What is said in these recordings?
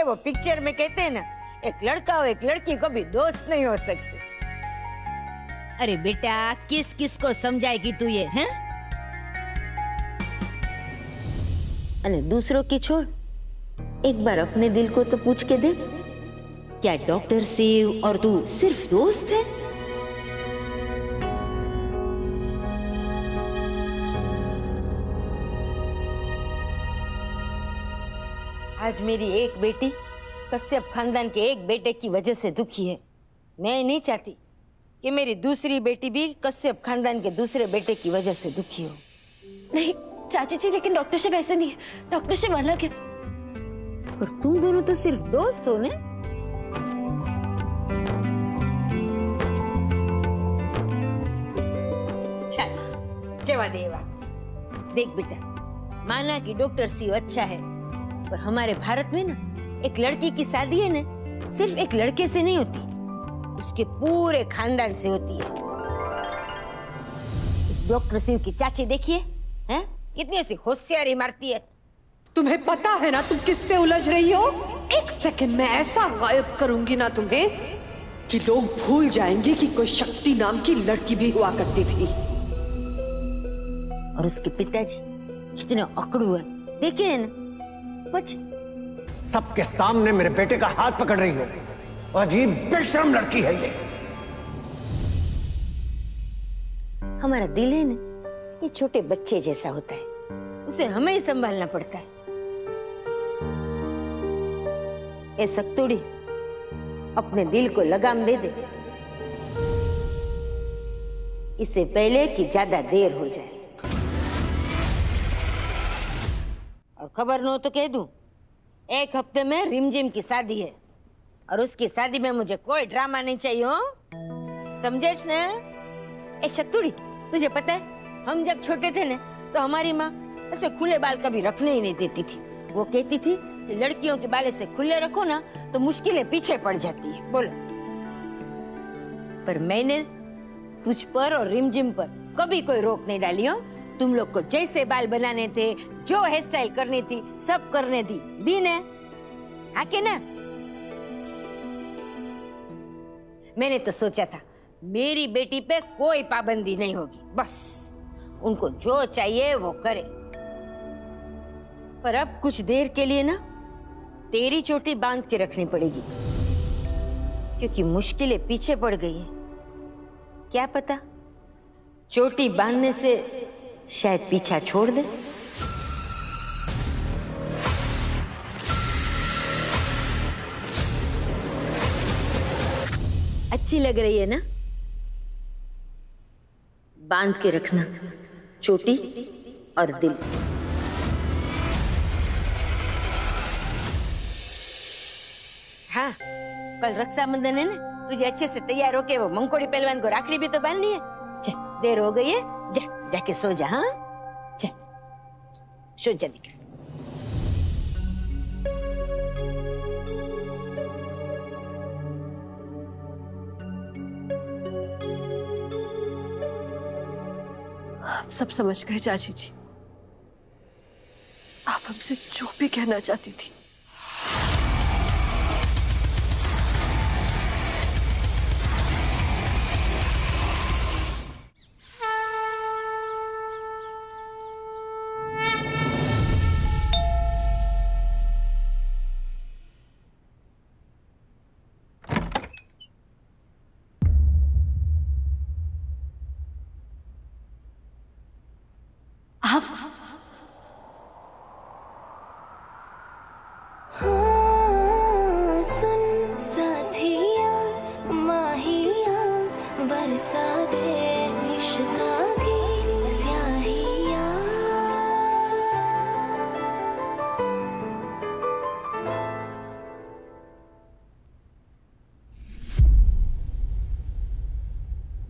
वो पिक्चर में कहते हैं ना, एक लड़का और एक लड़की कभी दोस्त नहीं हो सकते। अरे बेटा, किस किस को समझाएगी तू ये, हैं? अरे दूसरों की छोड़, एक बार अपने दिल को तो पूछ के देख, क्या डॉक्टर शिव और तू सिर्फ दोस्त है? आज मेरी एक बेटी कश्यप खानदान के एक बेटे की वजह से दुखी है। मैं नहीं चाहती कि मेरी दूसरी बेटी भी कश्यप खानदान के दूसरे बेटे की वजह से दुखी हो। नहीं चाची जी, लेकिन डॉक्टर शिव ऐसे नहीं है, डॉक्टर शिव अलग है। पर तुम दोनों तो सिर्फ दोस्त हो ना? चल जवा दे बात। देख बेटा, माना कि डॉक्टर शिव अच्छा है, पर हमारे भारत में ना एक लड़की की शादी है ना, सिर्फ एक लड़के से नहीं होती, उसके पूरे खानदान से होती है। उस डॉक्टर शिव की चाची देखिए, हैं? कितनी ऐसी होशियारी मारती है। तुम्हें पता है ना तुम किससे उलझ रही हो? एक सेकंड में ऐसा गायब करूंगी ना तुम्हें कि लोग भूल जाएंगे कि कोई शक्ति नाम की लड़की भी हुआ करती थी। और उसके पिताजी कितने अकड़ू है, देखिए है ना। कुछ सबके सामने मेरे बेटे का हाथ पकड़ रही हो, अजीब बेशरम लड़की है ये। हमारा दिल है ना, ये छोटे बच्चे जैसा होता है, उसे हमें ही संभालना पड़ता है। ए सक्तुड़ी, अपने दिल को लगाम दे दे, इससे पहले कि ज्यादा देर हो जाए। और खबर न हो तो कह दूं, एक हफ्ते में रिमझिम की शादी है, और उसकी शादी में मुझे कोई ड्रामा नहीं चाहिए हो, समझेश ना? ए शक्तुड़ी, तुझे पता है हम जब छोटे थे ना, तो हमारी माँ ऐसे खुले बाल कभी रखने ही नहीं देती थी। वो कहती थी कि लड़कियों के बाल ऐसे खुले रखो ना तो मुश्किलें पीछे पड़ जाती है। बोलो, पर मैंने तुझ पर और रिमझिम पर कभी कोई रोक नहीं डाली हो। तुम लोग को जैसे बाल बनाने थे, जो हेयर स्टाइल करनी थी, सब करने दी ने, हाँ के ना? मैंने तो सोचा था मेरी बेटी पे कोई पाबंदी नहीं होगी, बस उनको जो चाहिए वो करे। पर अब कुछ देर के लिए ना तेरी चोटी बांध के रखनी पड़ेगी, क्योंकि मुश्किलें पीछे पड़ गई है। क्या पता चोटी बांधने से शायद पीछा छोड़ दे। अच्छी लग रही है ना? बांध के रखना चोटी और दिल। हाँ, कल रक्षाबंधन है ना, तुझे अच्छे से तैयार होके वो मंकोड़ी पहलवान को राखड़ी भी तो बांधनी है। चल, देर हो गई है, जाके सो जा। हाँ चल, सो जा दिखा। आप सब समझ गए चाची जी, आप हमसे जो भी कहना चाहती थी।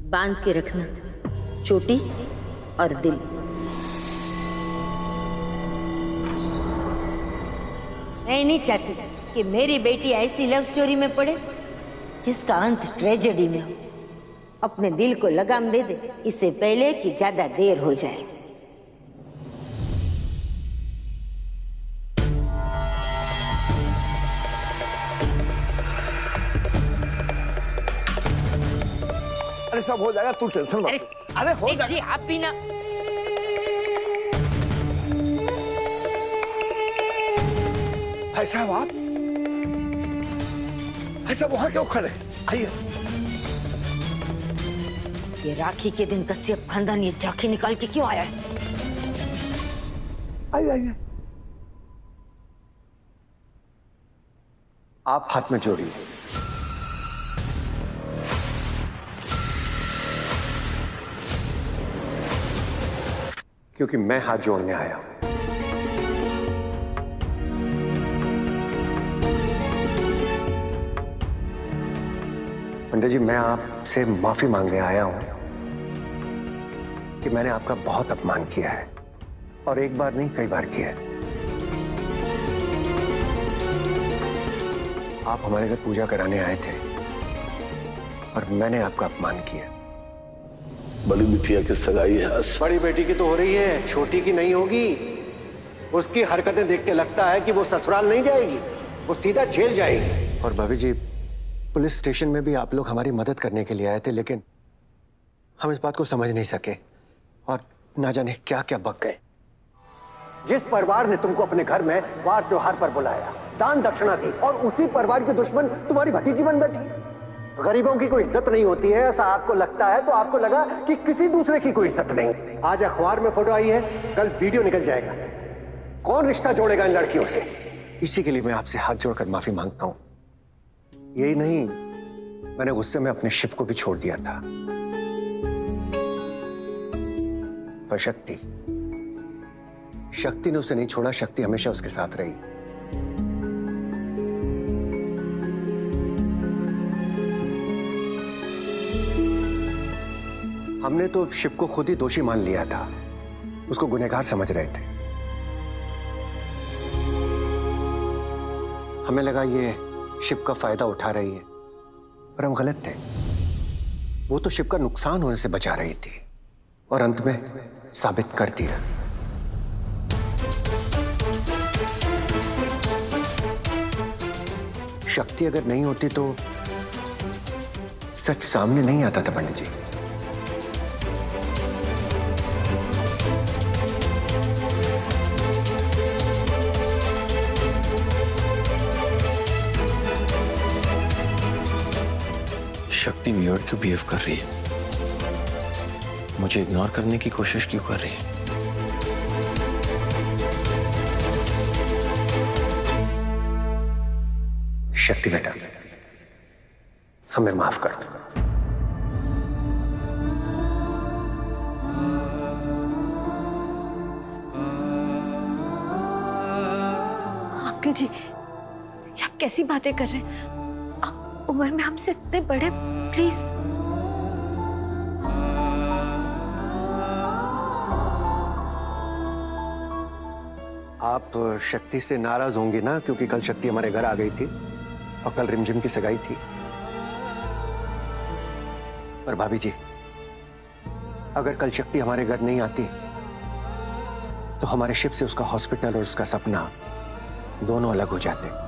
बांध के रखना चोटी और दिल। मैं नहीं चाहती कि मेरी बेटी ऐसी लव स्टोरी में पड़े जिसका अंत ट्रेजेडी में हो। अपने दिल को लगाम दे दे इससे पहले कि ज्यादा देर हो जाए। अरे सब हो जाएगा, तू टेंशन मत ले। अरे हो जी जाएगा। आप भी ना। भाई साहब आप ऐसा वहां क्यों खड़े? आइए। ये राखी के दिन कश्यप खानदान ये झांकी निकाल के क्यों आया है? आइए आइए। आप हाथ में जोड़िए। क्योंकि मैं हाथ जोड़ने आया हूं। पंडित जी, मैं आपसे माफी मांगने आया हूं कि मैंने आपका बहुत अपमान किया है, और एक बार नहीं कई बार किया है। आप हमारे घर पूजा कराने आए थे और मैंने आपका अपमान किया। बड़ी बिटिया की सगाई है। बड़ी बेटी की तो हो रही है, छोटी की नहीं होगी। उसकी हरकतें देख के लगता है कि वो ससुराल नहीं जाएगी, वो सीधा जेल जाएगी। और भाभी जी, पुलिस स्टेशन में भी आप लोग हमारी मदद करने के लिए आए थे, लेकिन हम इस बात को समझ नहीं सके और ना जाने क्या क्या बक गए। जिस परिवार ने तुमको अपने घर में वार त्योहार पर बुलाया, दान दक्षिणा दी, और उसी परिवार के दुश्मन तुम्हारी भतीजी बन बैठी। गरीबों की कोई इज्जत नहीं होती है, ऐसा आपको लगता है, तो आपको लगा कि किसी दूसरे की कोई इज्जत नहीं। आज अखबार में फोटो आई है, कल वीडियो निकल जाएगा। कौन रिश्ता जोड़ेगा इन लड़कियों से? इसी के लिए मैं आपसे हाथ जोड़कर माफी मांगता हूं। यही नहीं, मैंने गुस्से में अपने शिप को भी छोड़ दिया था, पर शक्ति ने उसे नहीं छोड़ा। शक्ति हमेशा उसके साथ रही। हमने तो शिप को खुद ही दोषी मान लिया था, उसको गुनहगार समझ रहे थे। हमें लगा ये शिप का फायदा उठा रही है, पर हम गलत थे। वो तो शिप का नुकसान होने से बचा रही थी, और अंत में साबित कर दिया। शक्ति अगर नहीं होती तो सच सामने नहीं आता था पंडित जी। शक्ति वियर्ड क्यों बिहेव कर रही है? मुझे इग्नोर करने की कोशिश क्यों कर रही है? शक्ति बेटा, हमें माफ कर दो। अंकल जी, ये आप कैसी बातें कर रहे हैं? आप उम्र में हमसे इतने बड़े, प्लीज। आप शक्ति से नाराज होंगे ना, क्योंकि कल शक्ति हमारे घर आ गई थी और कल रिमझिम की सगाई थी। पर भाभी जी, अगर कल शक्ति हमारे घर नहीं आती तो हमारे शिप से उसका हॉस्पिटल और उसका सपना दोनों अलग हो जाते।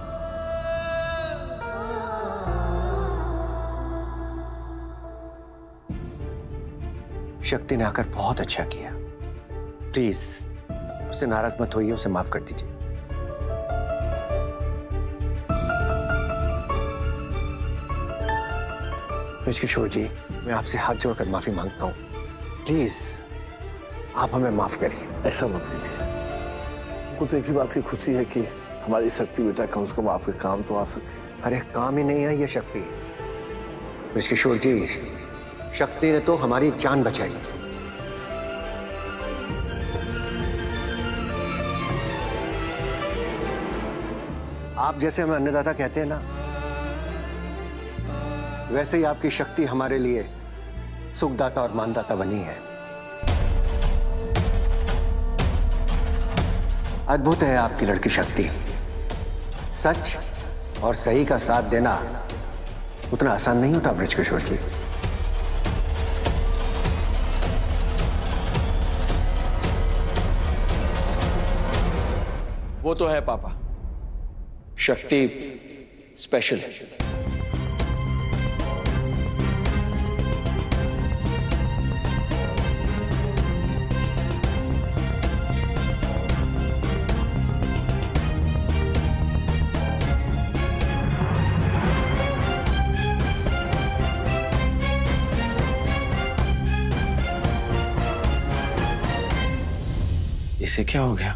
शक्ति ने आकर बहुत अच्छा किया। प्लीज उससे नाराज मत होइए, उसे माफ कर दीजिए। किशोर जी, मैं आपसे हाथ जोड़कर माफी मांगता हूं। प्लीज आप हमें माफ करिए। ऐसा मत कीजिए। हमको तो एक ही बात की खुशी है कि हमारी शक्ति बेटा कम से कम आपके काम तो आ सके। अरे काम ही नहीं है ये शक्ति। किशोर जी, शक्ति ने तो हमारी जान बचाई। आप जैसे हमें अन्नदाता कहते हैं ना, वैसे ही आपकी शक्ति हमारे लिए सुखदाता और मानदाता बनी है। अद्भुत है आपकी लड़की शक्ति। सच और सही का साथ देना उतना आसान नहीं होता बृजकिशोर जी। वो तो है पापा, शक्ति स्पेशल है। इसे क्या हो गया?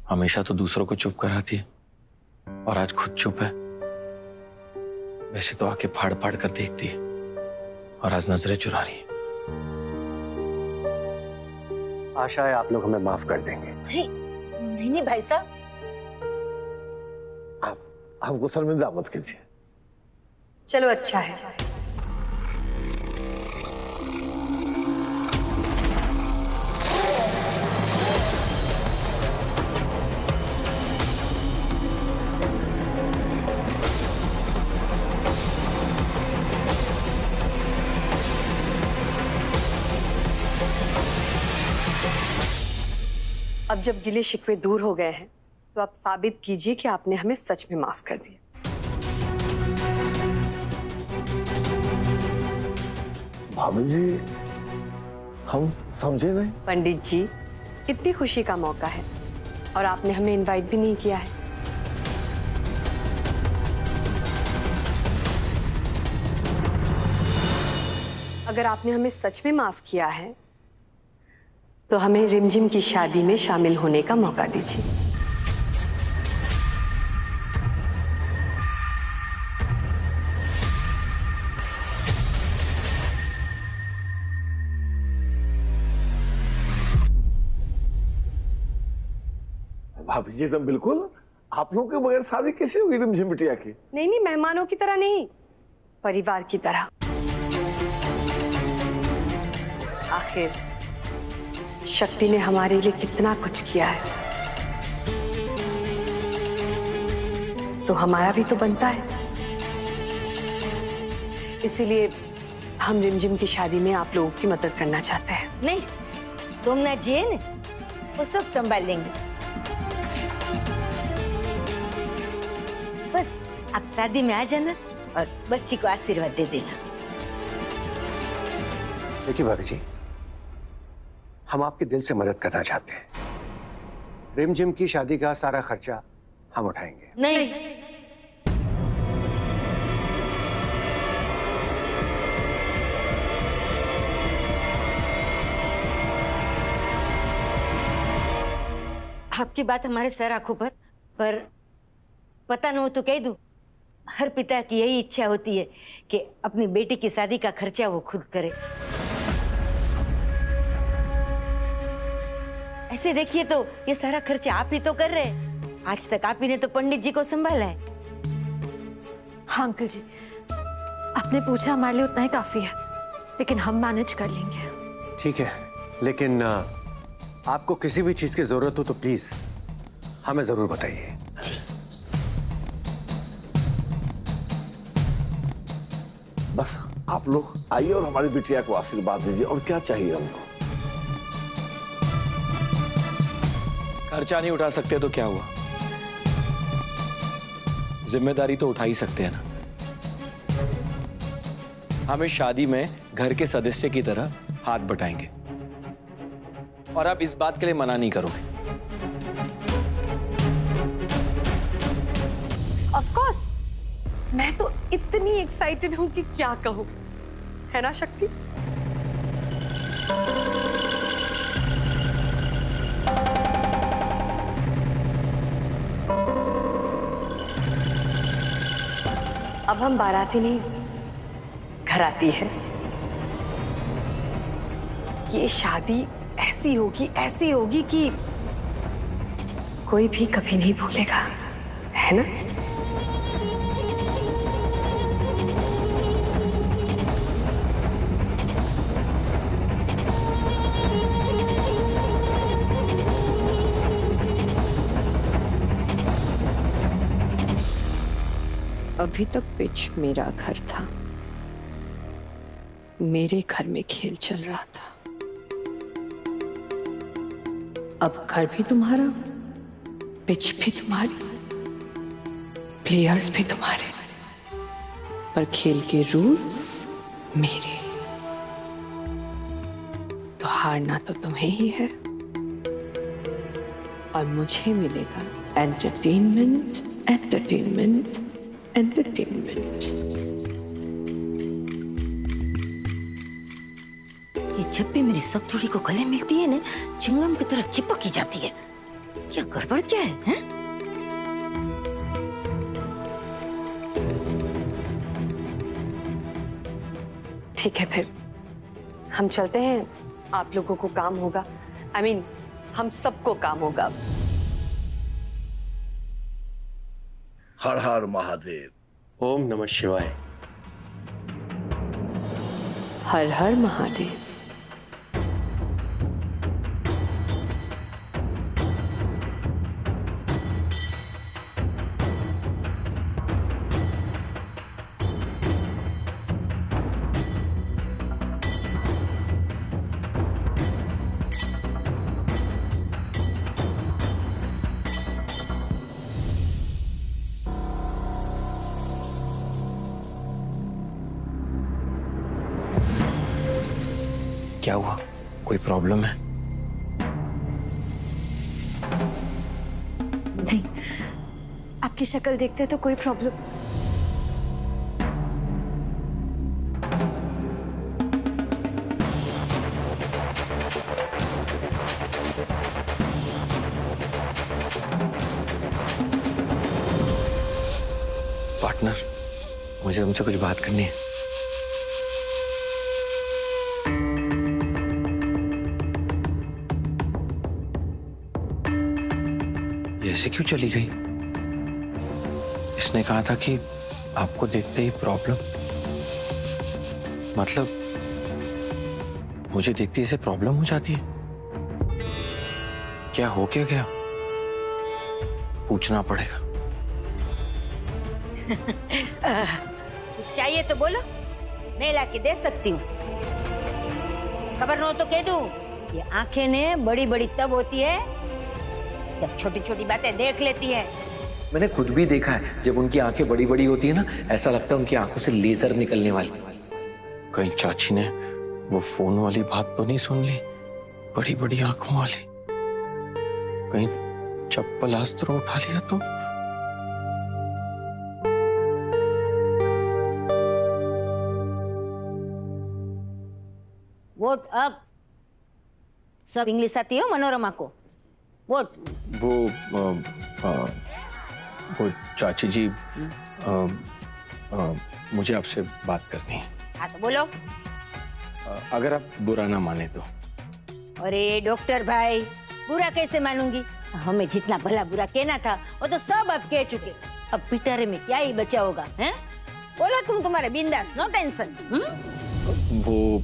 हमेशा तो दूसरों को चुप कराती है और आज खुद चुप है। वैसे तो आके फाड़ फाड़ कर देखती है और आज नजरें चुरा रही है। आशा है आप लोग हमें माफ कर देंगे। नहीं नहीं भाई साहब, आप हमको शर्मिंदा मत कीजिए। चलो अच्छा है। अब जब गिले शिकवे दूर हो गए हैं तो आप साबित कीजिए कि आपने हमें सच में माफ कर दिया। भाभी जी, हम समझे नहीं। पंडित जी, इतनी खुशी का मौका है और आपने हमें इनवाइट भी नहीं किया है। अगर आपने हमें सच में माफ किया है तो हमें रिमझिम की शादी में शामिल होने का मौका दीजिए। भाभी जी तो बिल्कुल, आप लोगों के बगैर शादी कैसी होगी रिमझिम बिटिया की? नहीं नहीं, मेहमानों की तरह नहीं, परिवार की तरह। आखिर शक्ति ने हमारे लिए कितना कुछ किया है, तो हमारा भी तो बनता है। इसीलिए हम रिमझिम की शादी में आप लोगों की मदद करना चाहते हैं। नहीं, सोमनाथ जी है ना, वो सब संभाल लेंगे। बस आप शादी में आ जाना और बच्ची को आशीर्वाद दे देना। देखिए भाभी जी, हम आपके दिल से मदद करना चाहते हैं। रिमझिम की शादी का सारा खर्चा हम उठाएंगे। नहीं, आपकी बात हमारे सर आंखों पर पता न हो तो कह दूं, हर पिता की यही इच्छा होती है कि अपनी बेटी की शादी का खर्चा वो खुद करे। ऐसे देखिए तो ये सारा खर्चा आप ही तो कर रहे हैं। आज तक आप ही ने तो पंडित जी को संभाला है। हाँ अंकल जी, आपने पूछा हमारे लिए उतना ही काफी है, लेकिन हम मैनेज कर लेंगे। ठीक है, लेकिन आपको किसी भी चीज की जरूरत हो तो प्लीज हमें जरूर बताइए। बस आप लोग आइए और हमारी बिटिया को आशीर्वाद दीजिए, और क्या चाहिए हमको। खर्चा नहीं उठा सकते तो क्या हुआ, जिम्मेदारी तो उठा ही सकते हैं ना। हम इस शादी में घर के सदस्य की तरह हाथ बटाएंगे और आप इस बात के लिए मना नहीं करोगे। ऑफ कोर्स, मैं तो इतनी एक्साइटेड हूं कि क्या कहूं, है ना शक्ति? अब हम बाराती नहीं, घराती है। ये शादी ऐसी होगी कि कोई भी कभी नहीं भूलेगा, है ना? अभी तक पिच मेरा घर था, मेरे घर में खेल चल रहा था। अब घर भी तुम्हारा, पिच भी तुम्हारी, प्लेयर्स भी तुम्हारे, पर खेल के रूल्स मेरे। तो हारना तो तुम्हें ही है और मुझे मिलेगा एंटरटेनमेंट, एंटरटेनमेंट, एंटरटेनमेंट। ये जब भी मेरी सखतुड़ी को गले मिलती है ना, चिंगम की तरह चिपक ही जाती है। क्या गड़बड़ क्या है, हैं? ठीक है फिर हम चलते हैं, आप लोगों को काम होगा। I mean, हम सबको काम होगा। हर हर महादेव। ओम नमः शिवाय। हर हर महादेव। क्या हुआ? कोई प्रॉब्लम है? नहीं, आपकी शक्ल देखते तो कोई प्रॉब्लम। पार्टनर, मुझे तुमसे कुछ बात करनी है। ऐसे क्यों चली गई? इसने कहा था कि आपको देखते ही प्रॉब्लम, मतलब मुझे देखते ही इसे प्रॉब्लम हो जाती है। क्या हो क्या गया? पूछना पड़ेगा। चाहिए तो बोलो, मैं लाके दे सकती हूँ। खबर न हो तो कह दूं, ये आंखें ने बड़ी बड़ी तब होती है जब छोटी छोटी बातें देख लेती है। मैंने खुद भी देखा है, जब उनकी आंखें बड़ी बड़ी होती है ना, ऐसा लगता है उनकी आंखों से लेजर निकलने वाली। कहीं चाची ने वो फोन वाली बात तो नहीं सुन ली, बड़ी बड़ी आंखों वाली? कहीं चप्पल अस्त्र उठा लिया तो? वोट अब सब इंग्लिश आती है मनोरमा को। वोट वो चाची जी, मुझे आपसे बात करनी है। हाँ तो बोलो। अगर आप बुरा ना माने तो। अरे डॉक्टर भाई, बुरा कैसे मानूंगी? हमें जितना भला बुरा कहना था वो तो सब अब कह चुके। अब पिटारे में क्या ही बचा होगा, हैं? बोलो तुम, तुम्हारे बिंदास, नो टेंशन। वो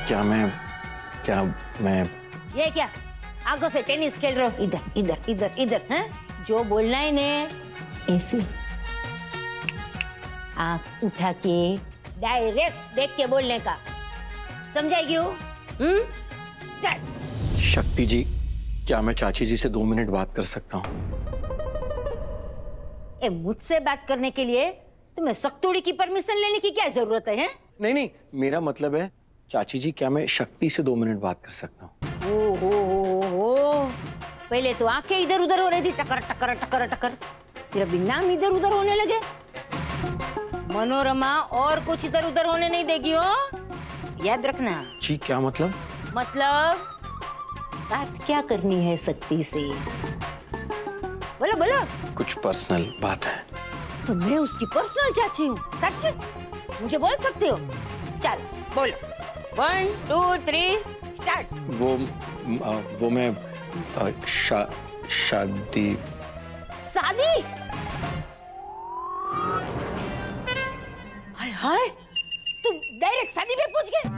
क्या मैं ये क्या आंखों से टेनिस खेल रहे हो? इधर इधर इधर इधर, हैं? जो बोलना है ने ऐसे आंख उठा के डायरेक्ट देख के बोलने का, समझाएगी हो? स्टार्ट। शक्ति जी, क्या मैं चाची जी से 2 मिनट बात कर सकता हूँ? मुझसे बात करने के लिए तुम्हें सख्तुड़ी की परमिशन लेने की क्या जरूरत है? नहीं, मेरा मतलब है चाची जी, क्या मैं शक्ति से 2 मिनट बात कर सकता हूँ? ओ, पहले तो आंखें इधर उधर हो रही थी, टकर टकर टकर टकर, फिर अभी नाम इधर उधर होने लगे। मनोरमा और कुछ इधर उधर होने नहीं देगी हो, याद रखना। जी क्या मतलब? मतलब बात क्या करनी है शक्ति से? बोलो बोलो। कुछ पर्सनल बात है। तो मैं उसकी पर्सनल चाची हूँ, सच? मुझे बोल सकते हो? चल बोलो। 1 2 3 स्टार्ट। वो मैं शादी हाय हाय, तुम डायरेक्ट शादी में पूछ गए?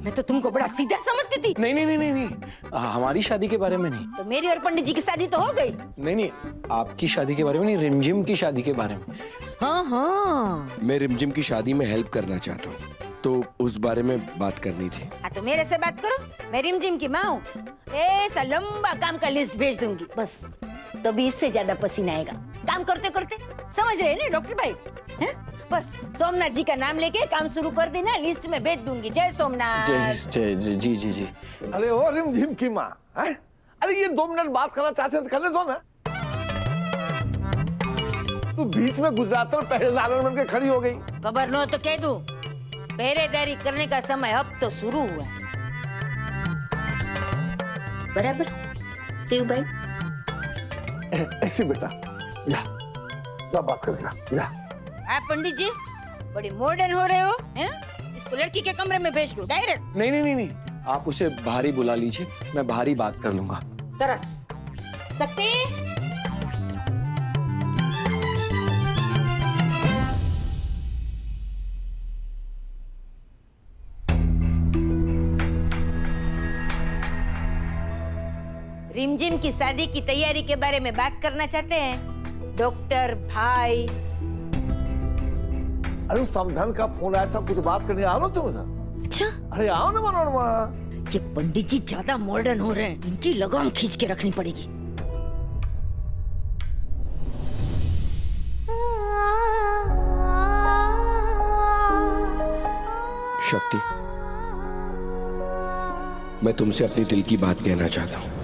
मैं तो तुमको बड़ा सीधा समझती थी। नहीं, हमारी शादी के बारे में नहीं। तो मेरी और पंडित जी की शादी तो हो गई। नहीं, आपकी शादी के बारे में नहीं, रिमझिम की शादी के बारे में। हाँ, मैं रिमझिम की शादी में हेल्प करना चाहता हूँ, तो उस बारे में बात करनी थी। हाँ तो मेरे से बात करो, मैं रिमझिम की माँ हूँ। ऐसा लंबा काम का लिस्ट भेज दूंगी, बस तभी इससे ज्यादा पसीना आएगा काम करते करते। समझ रहे हैं ना डॉक्टर भाई? हैं? बस सोमनाथ जी का नाम लेके काम शुरू कर देना, लिस्ट में भेज दूंगी। जय सोमनाथ। जय जी। अरे ओ रिमझिम की माँ, अरे ये 2 मिनट बात करना चाहते हैं तो करने दो ना। तू बीच में गुजरात और पहरेदार बन के खड़ी हो गई। खबर न हो तो कह दूं, पहरेदारी करने का समय अब तो शुरू हुआ है। बराबर शिव भाई? ऐसे बेटा, जा जा बात कर, जा। आप पंडित जी बड़ी मॉडर्न हो रहे हो हैं? इसको लड़की के कमरे में भेज दो डायरेक्ट। नहीं, आप उसे बाहर ही बुला लीजिए, मैं बाहर ही बात कर लूंगा। सरस। शक्ति, रिमझिम की शादी की तैयारी के बारे में बात करना चाहते हैं डॉक्टर भाई? अरे उस समधन का फोन आया था, कुछ बात करने आओ ना तुम इधर। अच्छा, अरे आओ ना मनोरमा। ये पंडित जी ज्यादा मॉडर्न हो रहे हैं, इनकी लगाम खींच के रखनी पड़ेगी। शक्ति, मैं तुमसे अपनी दिल की बात कहना चाहता हूँ।